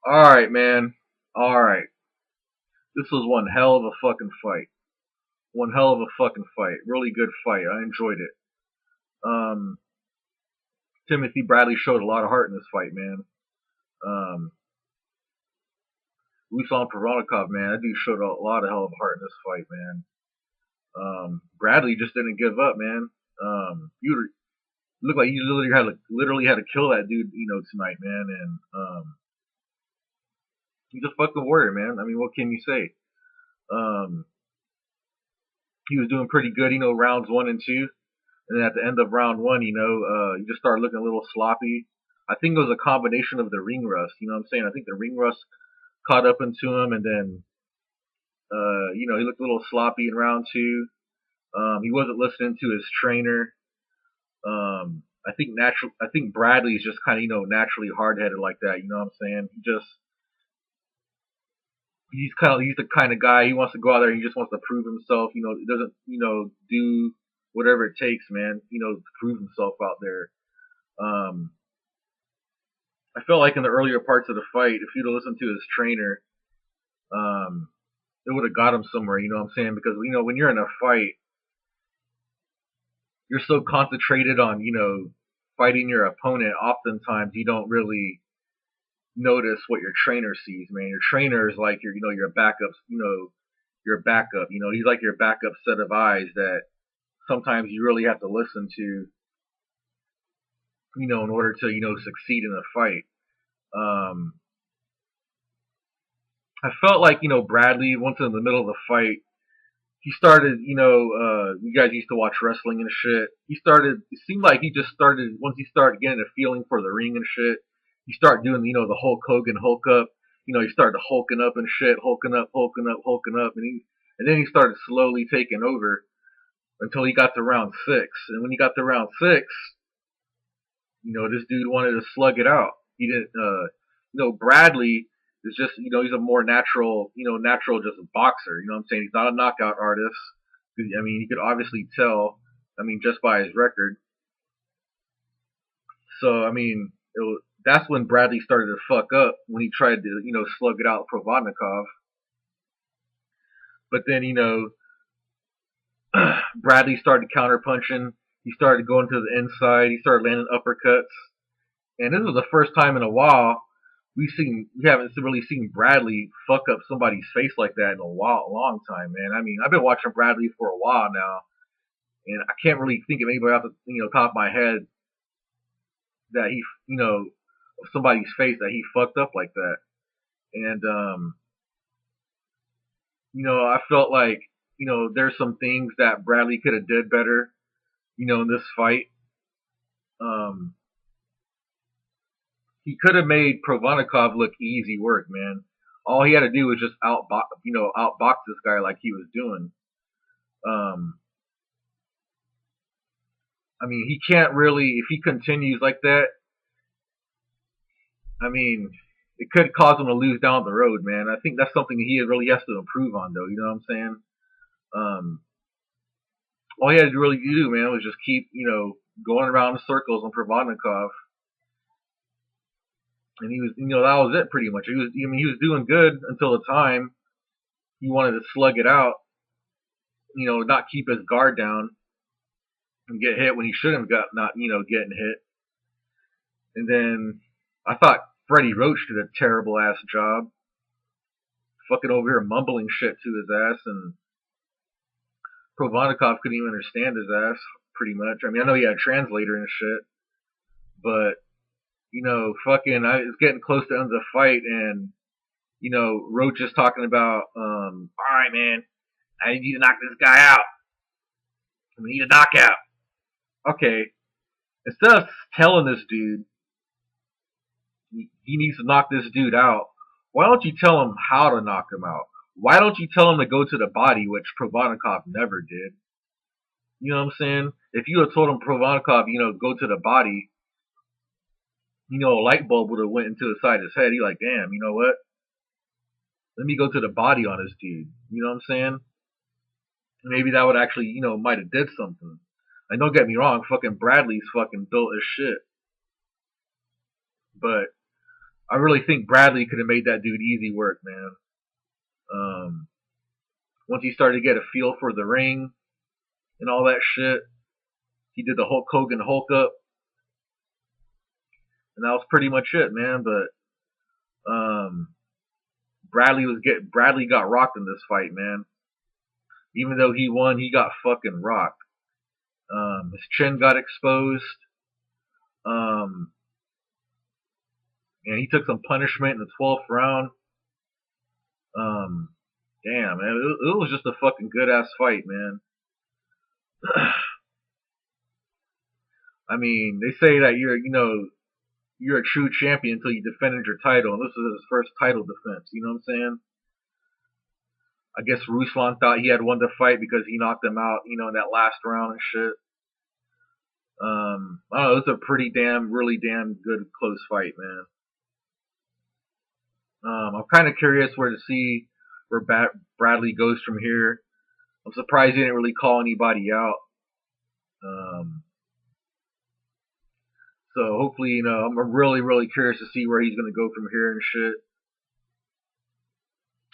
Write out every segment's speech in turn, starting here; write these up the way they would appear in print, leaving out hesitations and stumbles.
Alright, man. Alright. This was one hell of a fucking fight. One hell of a fucking fight. Really good fight. I enjoyed it. Um, Timothy Bradley showed a lot of heart in this fight, man. Um, Ruslan Provodnikov, man, that dude showed a lot of hell of a heart in this fight, man. Bradley just didn't give up, man. You looked like you literally had to kill that dude, tonight, man. And he's a fucking warrior, man. I mean, what can you say? Um, he was doing pretty good, rounds one and two. And then at the end of round one, he just started looking a little sloppy. I think it was a combination of the ring rust. You know what I'm saying? I think the ring rust caught up into him, and then he looked a little sloppy in round two. He wasn't listening to his trainer. I think Bradley's just kind of naturally hard headed like that. You know what I'm saying? He's the kind of guy, he wants to go out there and he just wants to prove himself. He doesn't do whatever it takes, man. To prove himself out there. Um, I felt like in the earlier parts of the fight, if he'd have listened to his trainer, um, it would have got him somewhere. You know what I'm saying? Because when you're in a fight, you're so concentrated on fighting your opponent. Oftentimes, you don't really notice what your trainer sees, man. Your trainer is like your backup, your backup. He's like your backup set of eyes that sometimes you really have to listen to, in order to succeed in a fight. Um, I felt like Bradley once in the middle of the fight, he started, you guys used to watch wrestling and shit. It seemed like he just started, once he started getting a feeling for the ring and shit, he started doing, the Hulk Hogan Hulk up. He started hulking up and shit, hulking up, hulking up, hulking up, and then he started slowly taking over until he got to round six. And when he got to round six, this dude wanted to slug it out. He didn't, Bradley is just, he's a more natural, natural just boxer. You know what I'm saying? He's not a knockout artist. I mean, you could obviously tell, just by his record. So, that's when Bradley started to fuck up when he tried to, slug it out Provodnikov. But then, Bradley started counterpunching. He started going to the inside. He started landing uppercuts. And this was the first time in a while we haven't really seen Bradley fuck up somebody's face like that in a long time, man. I mean, I've been watching Bradley for a while now, and I can't really think of anybody off the top of my head that he of somebody's face that he fucked up like that. And I felt like there's some things that Bradley could have did better, in this fight. Um, he could have made Provodnikov look easy work, man. All he had to do was just outbox this guy like he was doing. Um, he can't really, if he continues like that, it could cause him to lose down the road, man. I think that's something he really has to improve on, though. You know what I'm saying? Um, all he had to really do, man, was just keep, going around in circles on Provodnikov, and he was, that was it pretty much. He was doing good until the time he wanted to slug it out, not keep his guard down and get hit when he shouldn't have got not, getting hit. And then I thought Freddie Roach did a terrible ass job, fucking over here mumbling shit to his ass, and Provodnikov couldn't even understand his ass pretty much. I know he had a translator and shit, but I was getting close to the end of the fight, and Roach is talking about, all right, man, I need you to knock this guy out. We need a knockout. Okay, instead of telling this dude he needs to knock this dude out, why don't you tell him how to knock him out? Why don't you tell him to go to the body, which Provodnikov never did? You know what I'm saying? If you had told him Provodnikov, go to the body, a light bulb would have went into the side of his head. He's like, damn, you know what? Let me go to the body on this dude. You know what I'm saying? Maybe that would actually, might have did something. And don't get me wrong, fucking Bradley's fucking built as shit. But I really think Bradley could have made that dude easy work, man. Um, Once he started to get a feel for the ring and all that shit, he did the Hulk Hogan Hulk up, and that was pretty much it, man. But um, Bradley got rocked in this fight, man. Even though he won, he got fucking rocked. His chin got exposed. Um, and he took some punishment in the 12th round. Um, damn, man, it was just a fucking good ass fight, man. I mean, they say that you're a true champion until you defended your title, and this is his first title defense. You know what I'm saying? I guess Ruslan thought he had won the fight because he knocked him out, in that last round and shit. I don't know, it was a really damn good close fight, man. I'm kind of curious where to see where Bradley goes from here. I'm surprised he didn't really call anybody out. Um, so hopefully, I'm really, really curious to see where he's going to go from here and shit.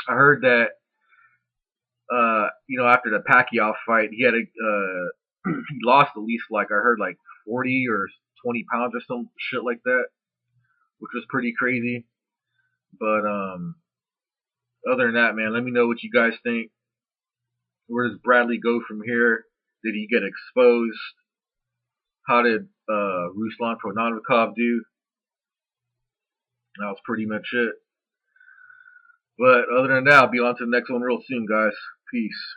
I heard that, after the Pacquiao fight, he had he lost at least I heard 40 or 20 pounds or some shit like that, which was pretty crazy. But other than that, man, let me know what you guys think. Where does Bradley go from here? Did he get exposed? How did Ruslan Provodnikov do? That was pretty much it. But other than that, I'll be on to the next one real soon, guys. Peace.